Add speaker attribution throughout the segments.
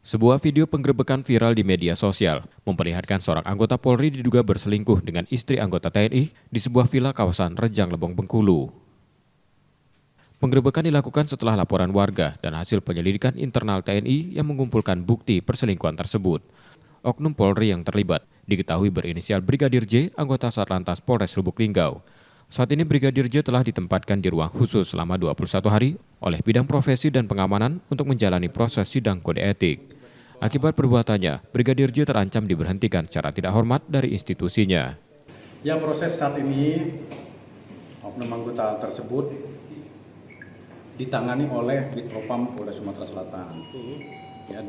Speaker 1: Sebuah video penggerebekan viral di media sosial memperlihatkan seorang anggota Polri diduga berselingkuh dengan istri anggota TNI di sebuah vila kawasan Rejang Lebong, Bengkulu. Penggerebekan dilakukan setelah laporan warga dan hasil penyelidikan internal TNI yang mengumpulkan bukti perselingkuhan tersebut. Oknum Polri yang terlibat diketahui berinisial Brigadir J, anggota Satlantas Polres Lubuk Linggau. Saat ini Brigadir J telah ditempatkan di ruang khusus selama 21 hari oleh Bidang Profesi dan Pengamanan untuk menjalani proses sidang kode etik. Akibat perbuatannya, Brigadir J terancam diberhentikan secara tidak hormat dari institusinya.
Speaker 2: Ya, proses saat ini oknum anggota tersebut ditangani oleh Bitpropam Polda Sumatera Selatan. Ya,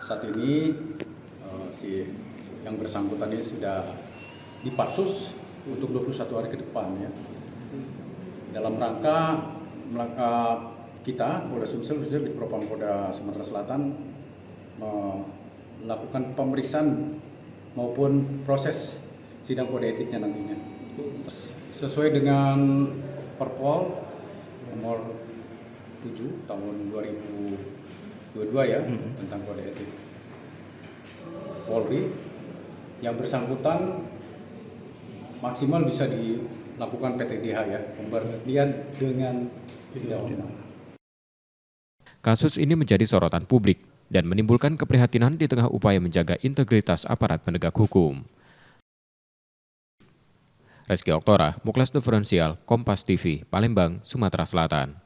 Speaker 2: saat ini si yang bersangkutan ini sudah dipatsus untuk 21 hari ke depan, ya. Dalam rangka kita Polda Sumsel khususnya Bitpropam Polda Sumatera Selatan melakukan pemeriksaan maupun proses sidang kode etiknya nantinya sesuai dengan Perpol nomor 7 tahun 2022 ya, tentang kode etik Polri. Yang bersangkutan maksimal bisa dilakukan PTDH, ya, pemberhentian dengan tidak hormat.
Speaker 1: Kasus ini menjadi sorotan publik dan menimbulkan keprihatinan di tengah upaya menjaga integritas aparat penegak hukum. Reski Oktora, Muklas Diferensial, Kompas TV, Palembang, Sumatera Selatan.